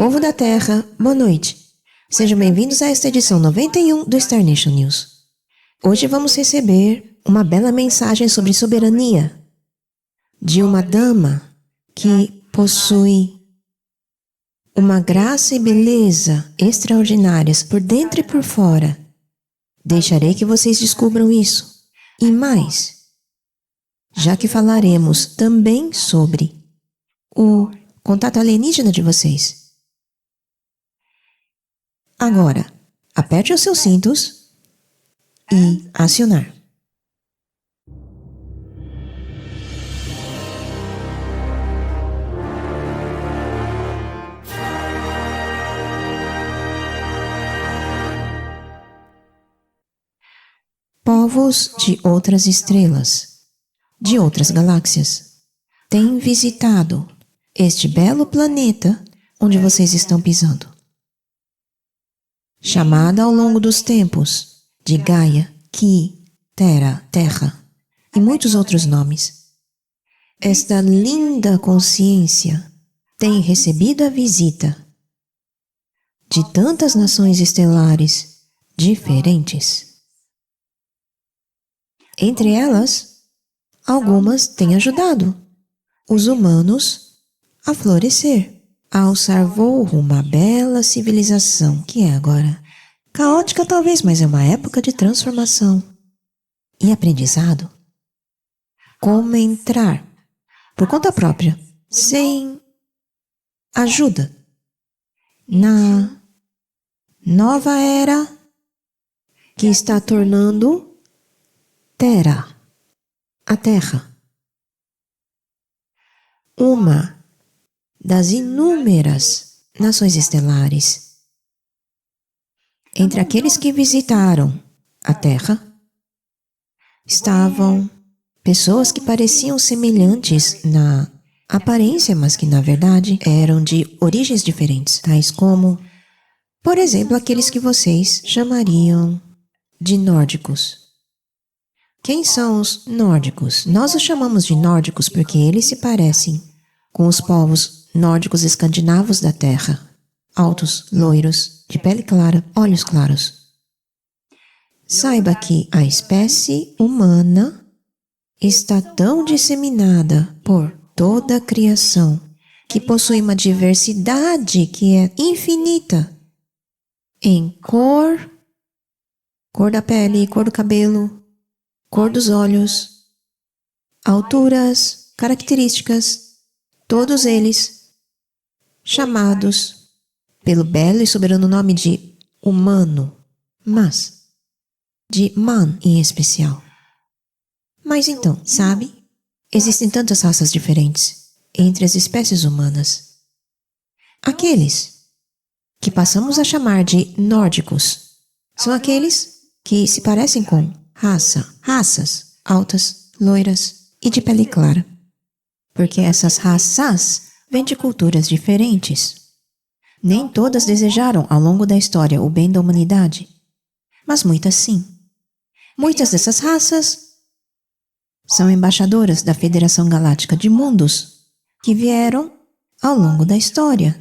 Povo da Terra, boa noite. Sejam bem-vindos a esta edição 91 do Star Nation News. Hoje vamos receber uma bela mensagem sobre soberania de uma dama que possui uma graça e beleza extraordinárias por dentro e por fora. Deixarei que vocês descubram isso. E mais, já que falaremos também sobre o contato alienígena de vocês. Agora, aperte os seus cintos e acionar. Povos de outras estrelas, de outras galáxias, têm visitado este belo planeta onde vocês estão pisando. Chamada ao longo dos tempos de Gaia, Ki, Terra, Terra e muitos outros nomes. Esta linda consciência tem recebido a visita de tantas nações estelares diferentes. Entre elas, algumas têm ajudado os humanos a florescer, a alçar voo rumo à bela civilização que é agora. Caótica talvez, mas é uma época de transformação e aprendizado. Como entrar por conta própria, sem ajuda, na nova era que está tornando Terra, a Terra, uma das inúmeras nações estelares. Entre aqueles que visitaram a Terra, estavam pessoas que pareciam semelhantes na aparência, mas que na verdade eram de origens diferentes, tais como, por exemplo, aqueles que vocês chamariam de nórdicos. Quem são os nórdicos? Nós os chamamos de nórdicos porque eles se parecem com os povos nórdicos escandinavos da Terra, altos, loiros, de pele clara, olhos claros. Saiba que a espécie humana está tão disseminada por toda a criação que possui uma diversidade que é infinita em cor da pele, cor do cabelo, cor dos olhos, alturas, características, todos eles chamados pelo belo e soberano nome de humano, mas de man em especial. Mas então, sabe? Existem tantas raças diferentes entre as espécies humanas. Aqueles que passamos a chamar de nórdicos são aqueles que se parecem com raças altas, loiras e de pele clara. Porque essas raças vêm de culturas diferentes. Nem todas desejaram ao longo da história o bem da humanidade, mas muitas sim. Muitas dessas raças são embaixadoras da Federação Galáctica de Mundos que vieram ao longo da história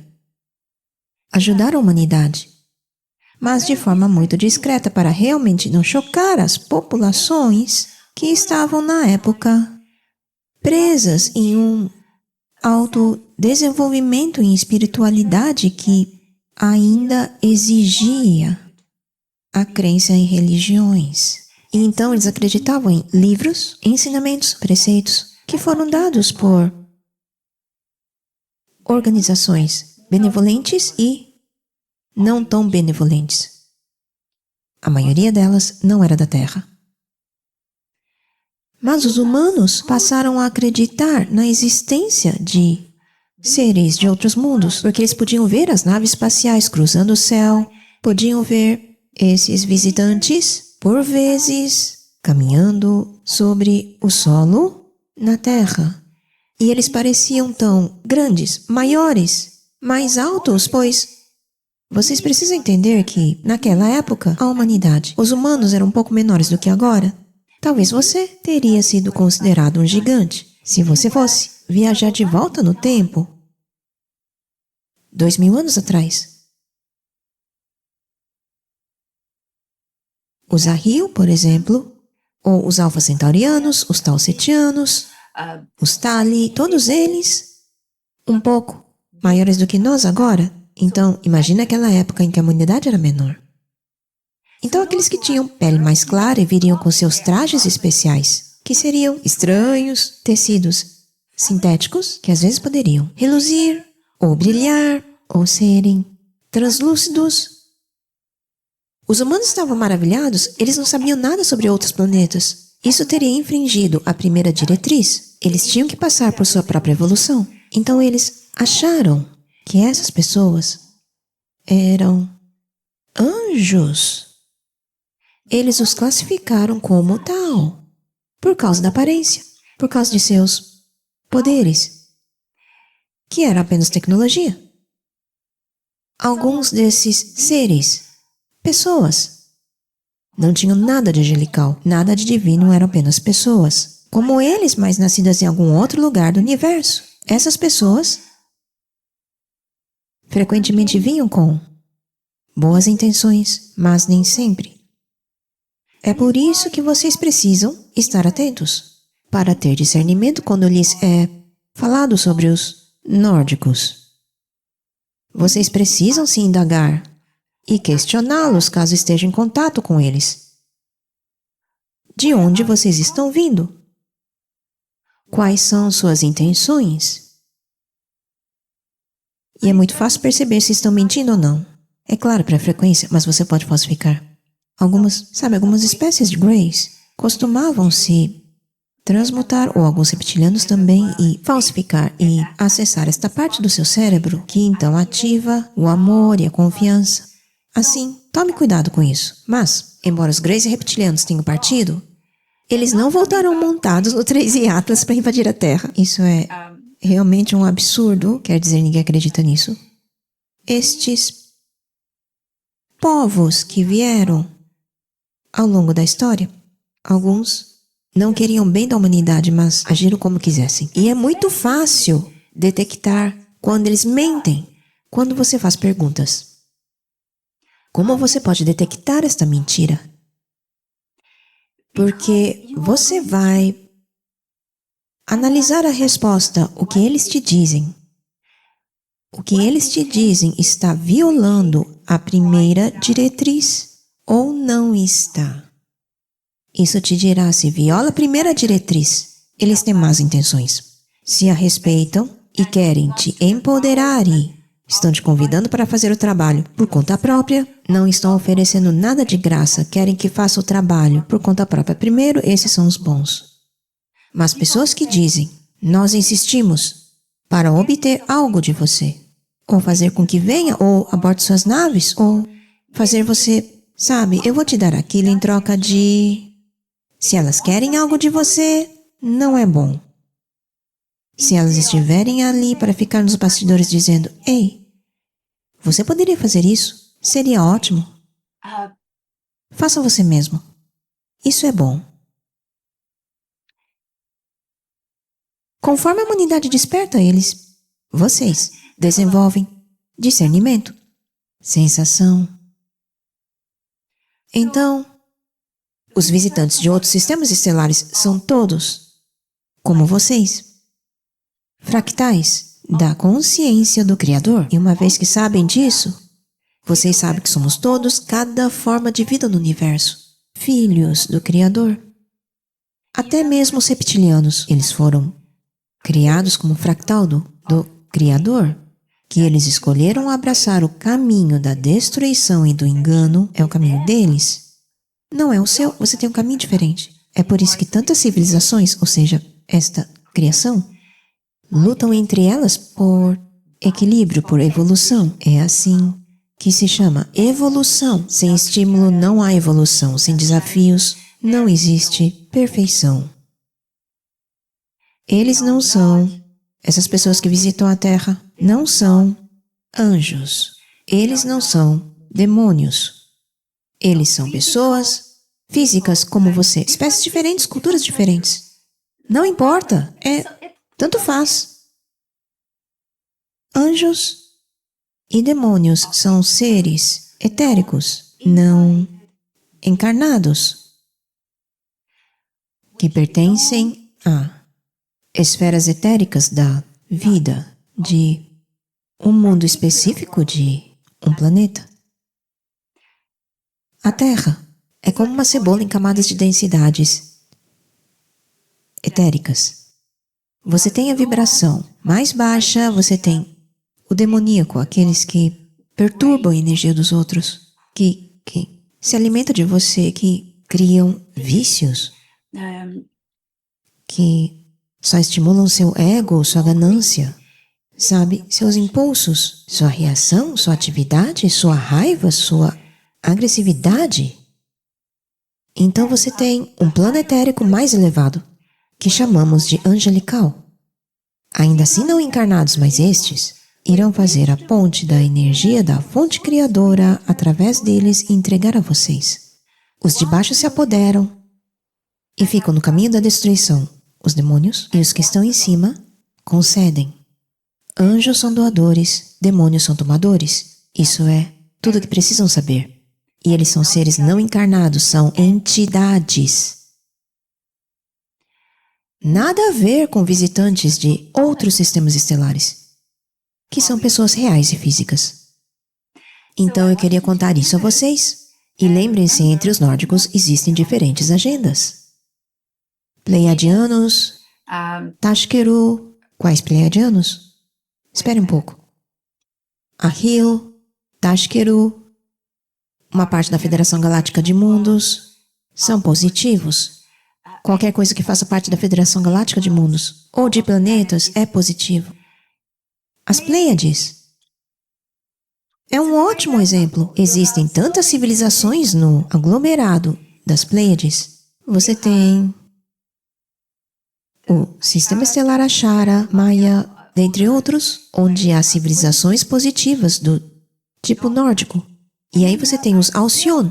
ajudar a humanidade, mas de forma muito discreta para realmente não chocar as populações que estavam na época presas em um autodesenvolvimento em espiritualidade que ainda exigia a crença em religiões. E então eles acreditavam em livros, ensinamentos, preceitos que foram dados por organizações benevolentes e não tão benevolentes. A maioria delas não era da Terra. Mas os humanos passaram a acreditar na existência de seres de outros mundos, porque eles podiam ver as naves espaciais cruzando o céu, podiam ver esses visitantes, por vezes, caminhando sobre o solo na Terra. E eles pareciam tão grandes, maiores, mais altos, pois vocês precisam entender que, naquela época, a humanidade, os humanos eram um pouco menores do que agora. Talvez você teria sido considerado um gigante se você fosse viajar de volta no tempo 2000 anos atrás. Os Ahriel, por exemplo, ou os Alfa Centaurianos, os Tau Cetianos, os Tali, todos eles um pouco maiores do que nós agora. Então, imagina aquela época em que a humanidade era menor. Então, aqueles que tinham pele mais clara e viriam com seus trajes especiais, que seriam estranhos, tecidos sintéticos, que às vezes poderiam reluzir, ou brilhar, ou serem translúcidos. Os humanos estavam maravilhados, eles não sabiam nada sobre outros planetas. Isso teria infringido a primeira diretriz. Eles tinham que passar por sua própria evolução. Então eles acharam que essas pessoas eram anjos. Eles os classificaram como tal, por causa da aparência, por causa de seus poderes, que era apenas tecnologia. Alguns desses seres, pessoas, não tinham nada de angelical, nada de divino, eram apenas pessoas, como eles, mas nascidas em algum outro lugar do universo. Essas pessoas frequentemente vinham com boas intenções, mas nem sempre. É por isso que vocês precisam estar atentos, para ter discernimento quando lhes é falado sobre os nórdicos. Vocês precisam se indagar e questioná-los caso estejam em contato com eles. De onde vocês estão vindo? Quais são suas intenções? E é muito fácil perceber se estão mentindo ou não. É claro, para a frequência, mas você pode falsificar. Algumas espécies de Greys costumavam se transmutar, ou alguns reptilianos também, e falsificar e acessar esta parte do seu cérebro que então ativa o amor e a confiança. Assim, tome cuidado com isso. Mas, embora os Greys e reptilianos tenham partido, eles não voltarão montados no 3i Atlas para invadir a Terra. Isso é realmente um absurdo, quer dizer, ninguém acredita nisso. Estes povos que vieram ao longo da história, alguns não queriam bem da humanidade, mas agiram como quisessem. E é muito fácil detectar quando eles mentem, quando você faz perguntas. Como você pode detectar esta mentira? Porque você vai analisar a resposta, o que eles te dizem. O que eles te dizem está violando a primeira diretriz ou não está. Isso te dirá se viola a primeira diretriz. Eles têm más intenções. Se a respeitam e querem te empoderar e estão te convidando para fazer o trabalho por conta própria, não estão oferecendo nada de graça, querem que faça o trabalho por conta própria. Primeiro, esses são os bons. Mas pessoas que dizem, nós insistimos para obter algo de você, ou fazer com que venha, ou aborte suas naves, ou fazer você, sabe, eu vou te dar aquilo em troca de... Se elas querem algo de você, não é bom. Se elas estiverem ali para ficar nos bastidores dizendo, ei, você poderia fazer isso? Seria ótimo. Faça você mesmo. Isso é bom. Conforme a humanidade desperta eles, vocês desenvolvem discernimento, sensação. Então, os visitantes de outros sistemas estelares são todos, como vocês, fractais da consciência do Criador. E uma vez que sabem disso, vocês sabem que somos todos cada forma de vida no universo, filhos do Criador. Até mesmo os reptilianos, eles foram criados como fractal do Criador, que eles escolheram abraçar o caminho da destruição e do engano, é o caminho deles. Não é o seu, você tem um caminho diferente. É por isso que tantas civilizações, ou seja, esta criação, lutam entre elas por equilíbrio, por evolução. É assim que se chama evolução. Sem estímulo não há evolução, sem desafios não existe perfeição. Eles não são, essas pessoas que visitam a Terra, não são anjos. Eles não são demônios. Eles são pessoas físicas como você, espécies diferentes, culturas diferentes. Não importa, tanto faz. Anjos E demônios são seres etéricos, não encarnados, que pertencem a esferas etéricas da vida, de um mundo específico de um planeta. A Terra é como uma cebola em camadas de densidades etéricas. Você tem a vibração mais baixa, você tem o demoníaco, aqueles que perturbam a energia dos outros, que se alimentam de você, que criam vícios, que só estimulam seu ego, sua ganância, sabe? Seus impulsos, sua reação, sua atividade, sua raiva, sua agressividade. Então você tem um plano etérico mais elevado, que chamamos de angelical. Ainda assim não encarnados, mas estes irão fazer a ponte da energia da fonte criadora através deles e entregar a vocês. Os de baixo se apoderam e ficam no caminho da destruição. Os demônios e os que estão em cima concedem. Anjos são doadores, demônios são tomadores. Isso é tudo o que precisam saber. E eles são seres não encarnados, são entidades. Nada a ver com visitantes de outros sistemas estelares, que são pessoas reais e físicas. Então eu queria contar isso a vocês. E lembrem-se, entre os nórdicos existem diferentes agendas. Pleiadianos, Tashkeru. Quais pleiadianos? Espere um pouco. Ahil, Tashkeru, uma parte da Federação Galáctica de Mundos, são positivos. Qualquer coisa que faça parte da Federação Galáctica de Mundos ou de planetas é positivo. As Pleiades é um ótimo exemplo. Existem tantas civilizações no aglomerado das Pleiades. Você tem o Sistema Estelar Ashara, Maia, dentre outros, onde há civilizações positivas do tipo nórdico. E aí você tem os Alcyon,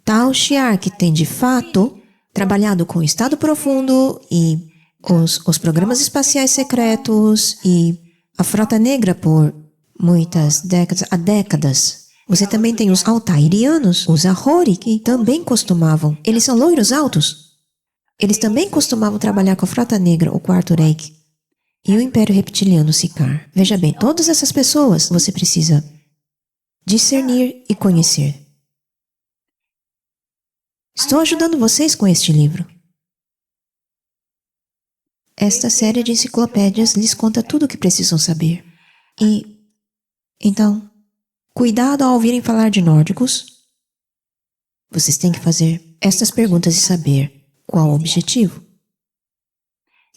Tal Shiar, que tem de fato trabalhado com o estado profundo e os programas espaciais secretos e a Frota Negra por muitas décadas, há décadas. Você também tem os Altairianos, os Ahori, que também costumavam. Eles são loiros altos. Eles também costumavam trabalhar com a Frota Negra, o Quarto Reich, e o Império Reptiliano Sikaar. Veja bem, todas essas pessoas você precisa discernir e conhecer. Estou ajudando vocês com este livro. Esta série de enciclopédias lhes conta tudo o que precisam saber. E, então, cuidado ao ouvirem falar de nórdicos. Vocês têm que fazer estas perguntas e saber qual o objetivo.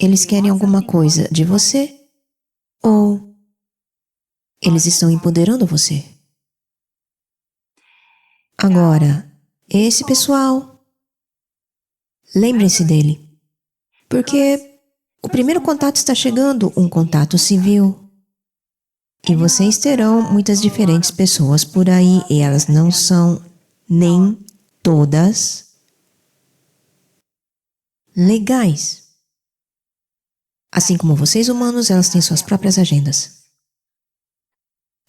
Eles querem alguma coisa de você ou eles estão empoderando você? Agora, esse pessoal, lembrem-se dele, porque o primeiro contato está chegando, um contato civil. E vocês terão muitas diferentes pessoas por aí, e elas não são nem todas legais. Assim como vocês humanos, elas têm suas próprias agendas.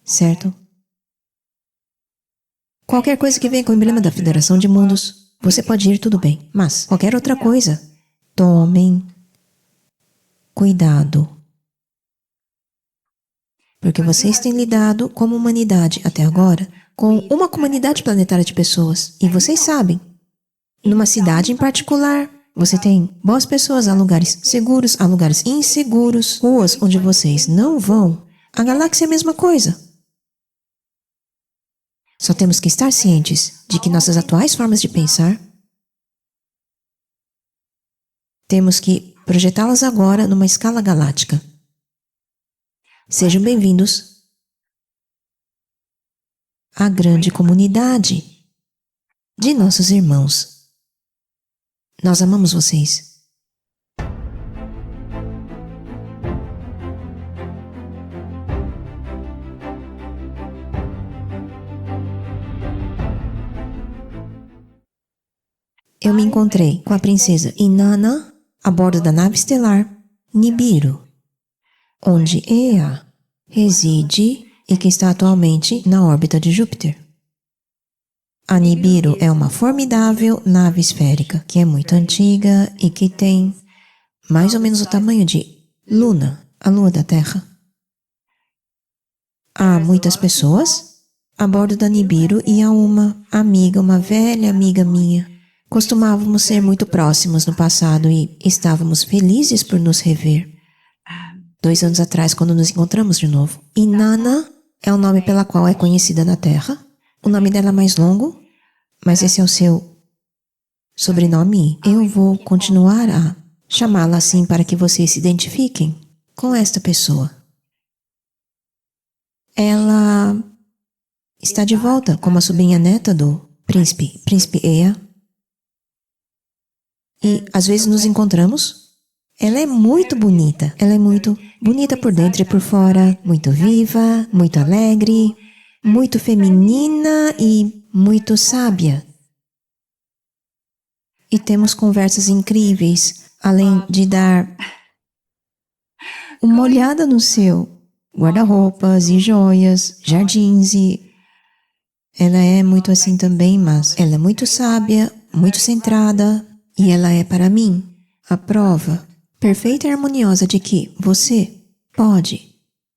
Certo? Qualquer coisa que venha com o emblema da Federação de Mundos, você pode ir, tudo bem. Mas qualquer outra coisa, tomem cuidado. Porque vocês têm lidado como humanidade até agora com uma comunidade planetária de pessoas. E vocês sabem, numa cidade em particular, você tem boas pessoas, há lugares seguros, há lugares inseguros, ruas onde vocês não vão. A galáxia é a mesma coisa. Só temos que estar cientes de que nossas atuais formas de pensar, temos que projetá-las agora numa escala galáctica. Sejam bem-vindos à grande comunidade de nossos irmãos. Nós amamos vocês. Eu me encontrei com a princesa Inanna a bordo da nave estelar Nibiru, onde Ea reside e que está atualmente na órbita de Júpiter. A Nibiru é uma formidável nave esférica que é muito antiga e que tem mais ou menos o tamanho de Luna, a lua da Terra. Há muitas pessoas a bordo da Nibiru e há uma amiga, uma velha amiga minha. Costumávamos ser muito próximos no passado e estávamos felizes por nos rever. 2 anos atrás, quando nos encontramos de novo. Inanna é o nome pela qual é conhecida na Terra. O nome dela é mais longo, mas esse é o seu sobrenome. Eu vou continuar a chamá-la assim para que vocês se identifiquem com esta pessoa. Ela está de volta como a sobrinha neta do príncipe Ea. E às vezes nos encontramos. Ela é muito bonita. Ela é muito bonita por dentro e por fora, muito viva, muito alegre, muito feminina e muito sábia. E temos conversas incríveis, além de dar uma olhada no seu guarda-roupas e joias, jardins e... Ela é muito assim também, mas ela é muito sábia, muito centrada e ela é para mim a prova perfeita e harmoniosa de que você pode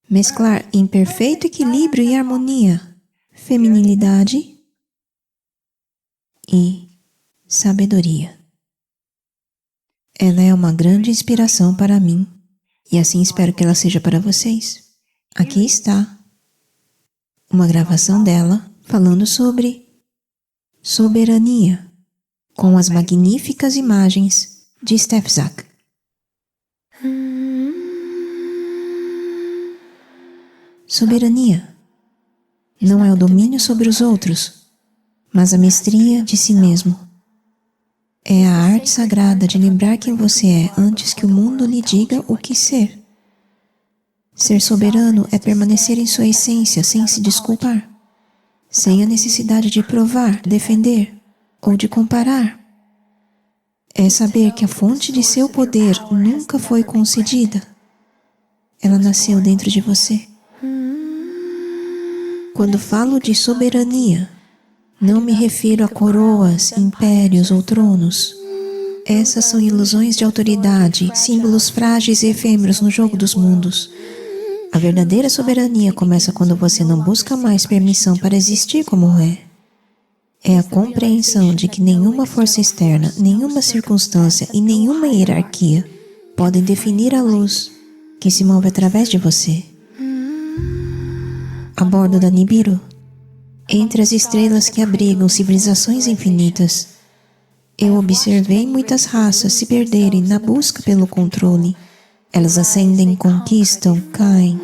mesclar em perfeito equilíbrio e harmonia feminilidade e sabedoria. Ela é uma grande inspiração para mim e assim espero que ela seja para vocês. Aqui está uma gravação dela falando sobre soberania com as magníficas imagens de Steph Zak. Soberania não é o domínio sobre os outros, mas a mestria de si mesmo. É a arte sagrada de lembrar quem você é antes que o mundo lhe diga o que ser. Ser soberano é permanecer em sua essência sem se desculpar, sem a necessidade de provar, defender ou de comparar. É saber que a fonte de seu poder nunca foi concedida. Ela nasceu dentro de você. Quando falo de soberania, não me refiro a coroas, impérios ou tronos. Essas são ilusões de autoridade, símbolos frágeis e efêmeros no jogo dos mundos. A verdadeira soberania começa quando você não busca mais permissão para existir como é. É a compreensão de que nenhuma força externa, nenhuma circunstância e nenhuma hierarquia podem definir a luz que se move através de você. A bordo da Nibiru, entre as estrelas que abrigam civilizações infinitas, eu observei muitas raças se perderem na busca pelo controle. Elas ascendem, conquistam, caem.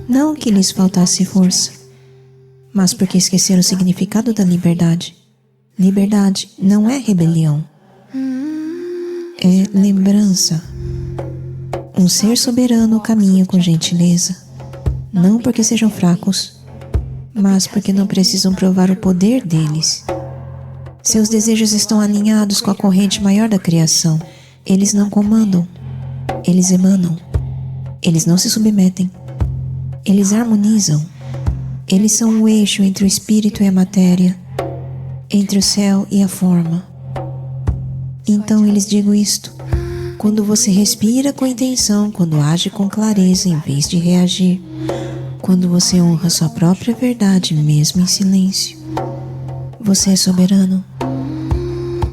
Não que lhes faltasse força, mas porque esqueceram o significado da liberdade. Liberdade não é rebelião. É lembrança. Um ser soberano caminha com gentileza. Não porque sejam fracos, mas porque não precisam provar o poder deles. Seus desejos estão alinhados com a corrente maior da criação. Eles não comandam, eles emanam. Eles não se submetem. Eles harmonizam. Eles são o eixo entre o espírito e a matéria, entre o céu e a forma. Então eu lhes digo isto: quando você respira com intenção, quando age com clareza em vez de reagir, quando você honra sua própria verdade mesmo em silêncio, você é soberano.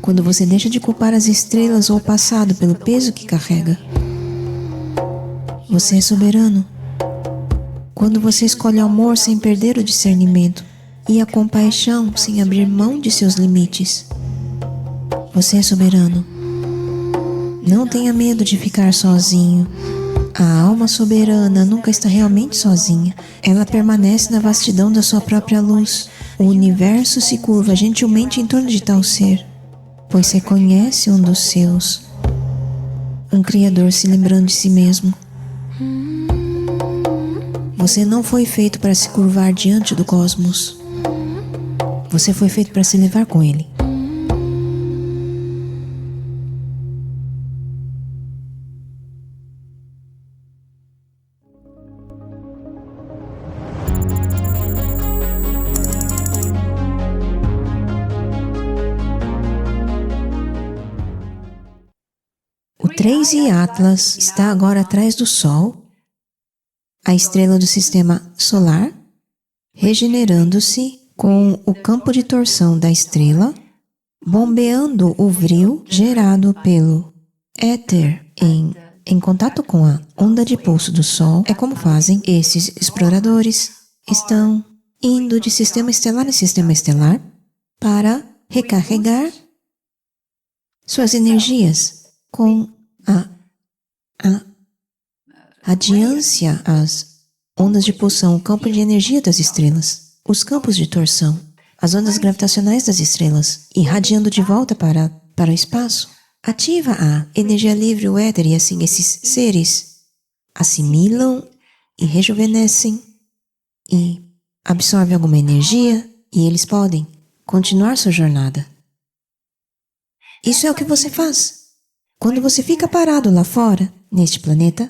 Quando você deixa de culpar as estrelas ou o passado pelo peso que carrega, você é soberano. Quando você escolhe o amor sem perder o discernimento e a compaixão sem abrir mão de seus limites, você é soberano. Não tenha medo de ficar sozinho. A alma soberana nunca está realmente sozinha. Ela permanece na vastidão da sua própria luz. O universo se curva gentilmente em torno de tal ser, pois reconhece um dos seus. Um Criador se lembrando de si mesmo. Você não foi feito para se curvar diante do cosmos. Você foi feito para se levar com ele. 13 Atlas está agora atrás do Sol, a estrela do sistema solar, regenerando-se com o campo de torção da estrela, bombeando o vril gerado pelo éter em contato com a onda de pulso do Sol. É como fazem esses exploradores. Estão indo de sistema estelar em sistema estelar para recarregar suas energias com a radiância, as ondas de pulsão, o campo de energia das estrelas, os campos de torção, as ondas gravitacionais das estrelas, irradiando de volta para o espaço. Ativa a energia livre, o éter, e assim esses seres assimilam e rejuvenescem e absorvem alguma energia e eles podem continuar sua jornada. Isso é o que você faz. Quando você fica parado lá fora, neste planeta,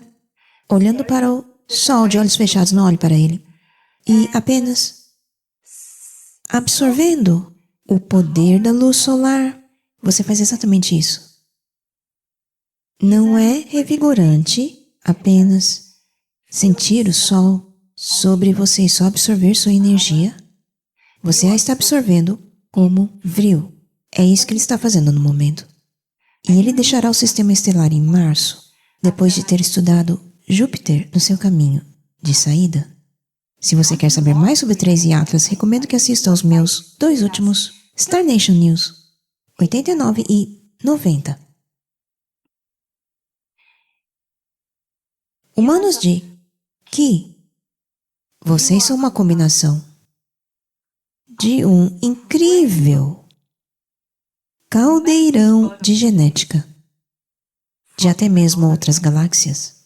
olhando para o Sol de olhos fechados, não olhe para ele, e apenas absorvendo o poder da luz solar, você faz exatamente isso. Não é revigorante apenas sentir o Sol sobre você e só absorver sua energia. Você a está absorvendo como vril. É isso que ele está fazendo no momento. E ele deixará o sistema estelar em março, depois de ter estudado Júpiter no seu caminho de saída. Se você quer saber mais sobre 13 Atlas, recomendo que assista aos meus 2 últimos Star Nation News, 89 e 90. Humanos de Ki, vocês são uma combinação de um incrível caldeirão de genética, de até mesmo outras galáxias.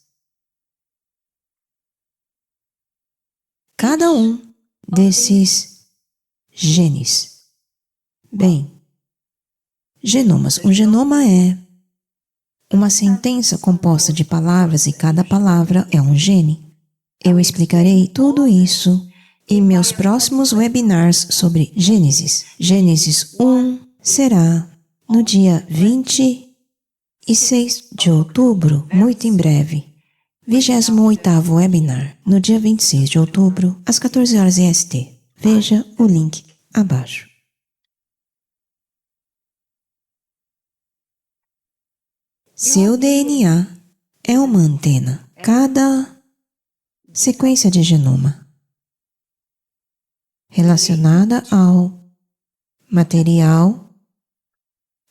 Cada um desses genes. Bem, genomas. Um genoma é uma sentença composta de palavras e cada palavra é um gene. Eu explicarei tudo isso em meus próximos webinars sobre Gênesis. Gênesis 1 será no dia 26 de outubro, muito em breve. 28º webinar, no dia 26 de outubro, às 14 horas EST. Veja o link abaixo. Seu DNA é uma antena. Cada sequência de genoma relacionada ao material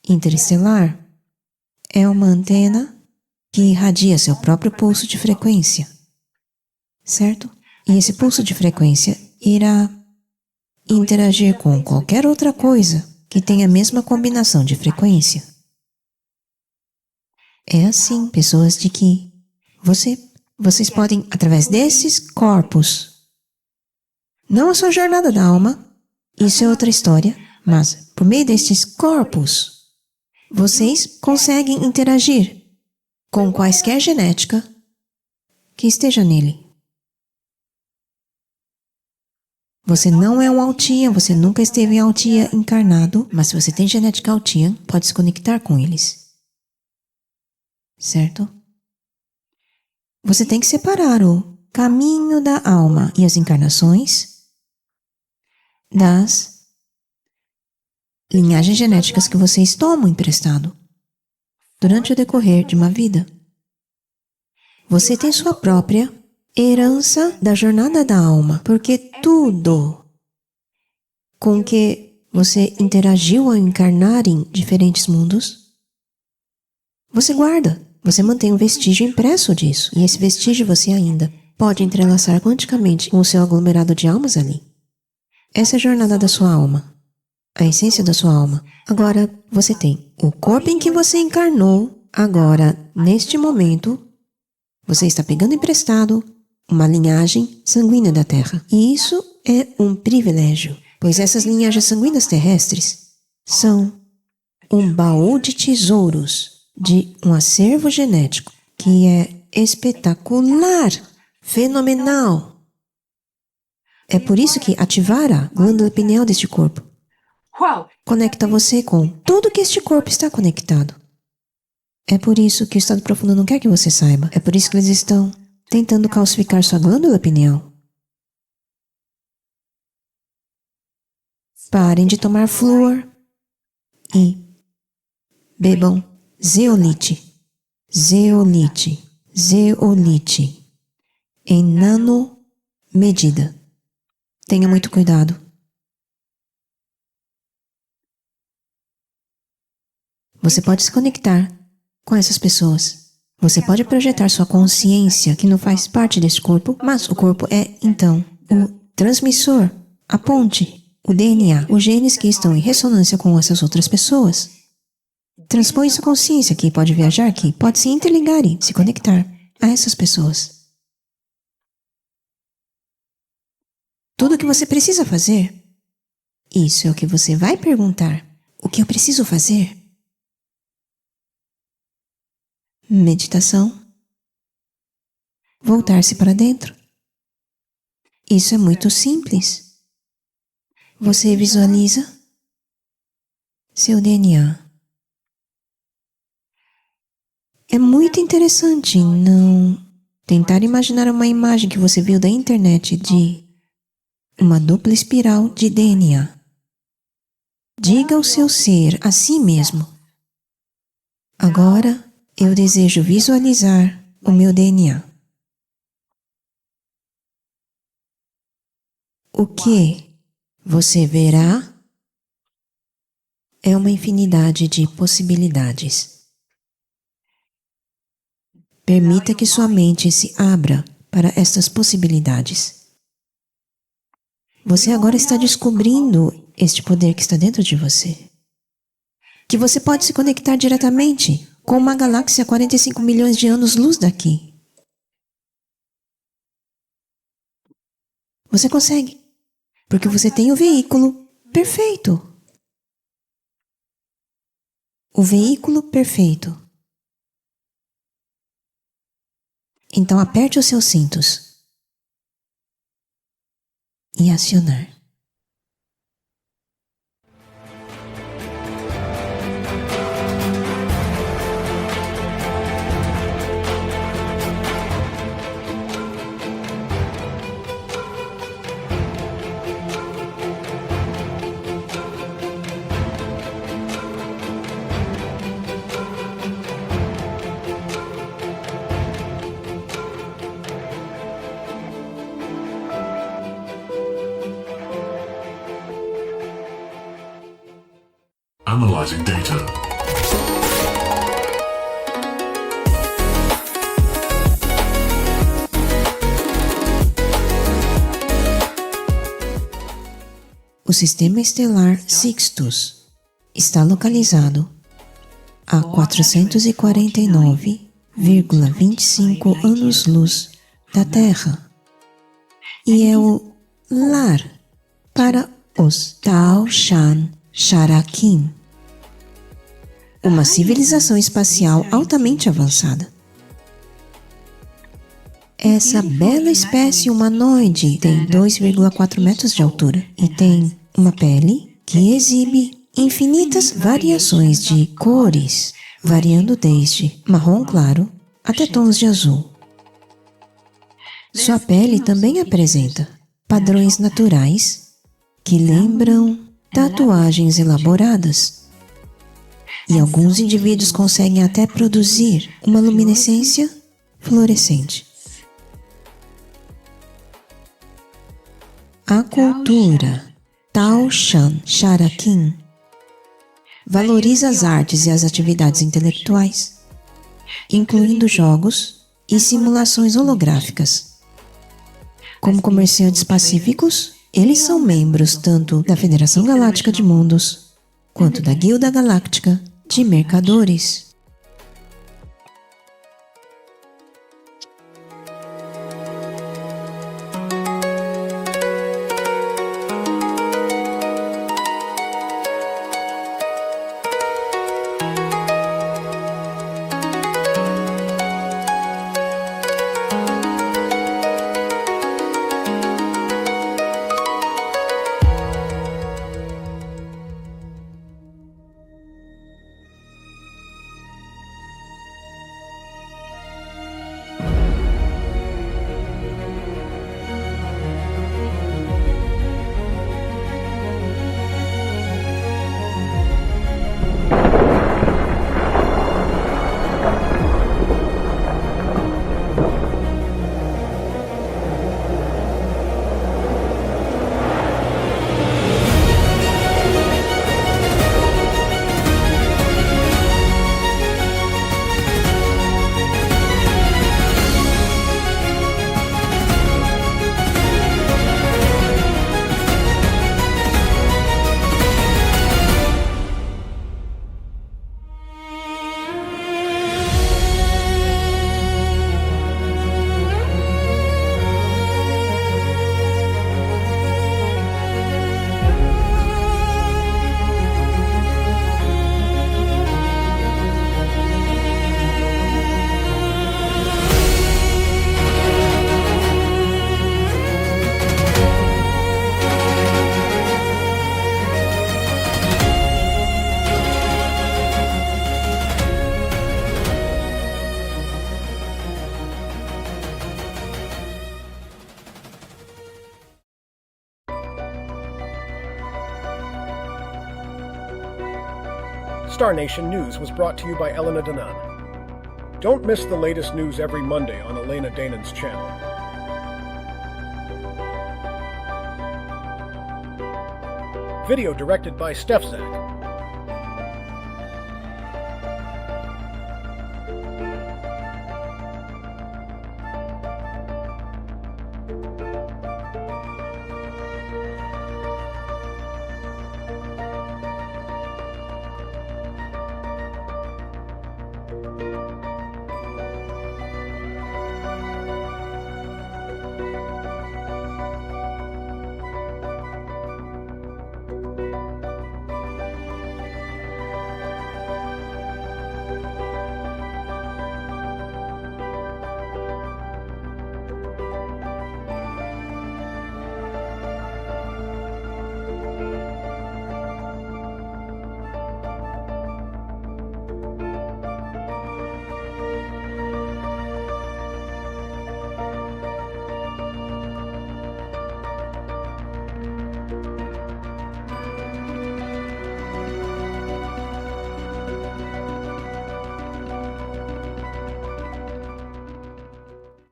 interestelar é uma antena que irradia seu próprio pulso de frequência, certo? E esse pulso de frequência irá interagir com qualquer outra coisa que tenha a mesma combinação de frequência. É assim, pessoas de que vocês podem, através desses corpos, não a sua jornada da alma, isso é outra história, mas por meio destes corpos, vocês conseguem interagir com quaisquer genética que esteja nele. Você não é um Altian, você nunca esteve em Altian encarnado, mas se você tem genética Altian, pode se conectar com eles. Certo? Você tem que separar o caminho da alma e as encarnações das linhagens genéticas que vocês tomam emprestado durante o decorrer de uma vida. Você tem sua própria herança da jornada da alma, porque tudo com que você interagiu ao encarnar em diferentes mundos, você guarda, você mantém um vestígio impresso disso, e esse vestígio você ainda pode entrelaçar quanticamente com o seu aglomerado de almas ali. Essa é a jornada da sua alma, a essência da sua alma. Agora, você tem o corpo em que você encarnou, agora, neste momento, você está pegando emprestado uma linhagem sanguínea da Terra. E isso é um privilégio, pois essas linhagens sanguíneas terrestres são um baú de tesouros de um acervo genético que é espetacular, fenomenal. É por isso que ativar a glândula pineal deste corpo conecta você com tudo que este corpo está conectado. É por isso que o estado profundo não quer que você saiba. É por isso que eles estão tentando calcificar sua glândula pineal. Parem de tomar flúor e bebam zeolite. Zeolite. Zeolite. Em nano medida. Tenha muito cuidado. Você pode se conectar com essas pessoas. Você pode projetar sua consciência, que não faz parte desse corpo, mas o corpo é, então, o transmissor, a ponte, o DNA, os genes que estão em ressonância com essas outras pessoas. Transpõe sua consciência que pode viajar aqui, pode se interligar e se conectar a essas pessoas. Tudo o que você precisa fazer, isso é o que você vai perguntar. O que eu preciso fazer? Meditação. Voltar-se para dentro. Isso é muito simples. Você visualiza seu DNA. É muito interessante não tentar imaginar uma imagem que você viu da internet de uma dupla espiral de DNA. Diga ao seu ser a si mesmo: agora eu desejo visualizar o meu DNA. O que você verá é uma infinidade de possibilidades. Permita que sua mente se abra para estas possibilidades. Você agora está descobrindo este poder que está dentro de você. Que você pode se conectar diretamente com uma galáxia a 45 milhões de anos-luz daqui. Você consegue, porque você tem o veículo perfeito. O veículo perfeito. Então aperte os seus cintos e acionar. Analyzing data. O sistema estelar Sixtus está localizado a 449,25 anos-luz da Terra e é o lar para os Tao Shan Sharakin, uma civilização espacial altamente avançada. Essa bela espécie humanoide tem 2,4 metros de altura e tem uma pele que exibe infinitas variações de cores, variando desde marrom claro até tons de azul. Sua pele também apresenta padrões naturais que lembram tatuagens elaboradas. E alguns indivíduos conseguem até produzir uma luminescência fluorescente. A cultura Tao Shan Sharakin valoriza as artes e as atividades intelectuais, incluindo jogos e simulações holográficas. Como comerciantes pacíficos, eles são membros tanto da Federação Galáctica de Mundos quanto da Guilda Galáctica de Mercadores. Star Nation News was brought to you by Elena Danan. Don't miss the latest news every Monday on Elena Danan's channel. Video directed by Steph Zach.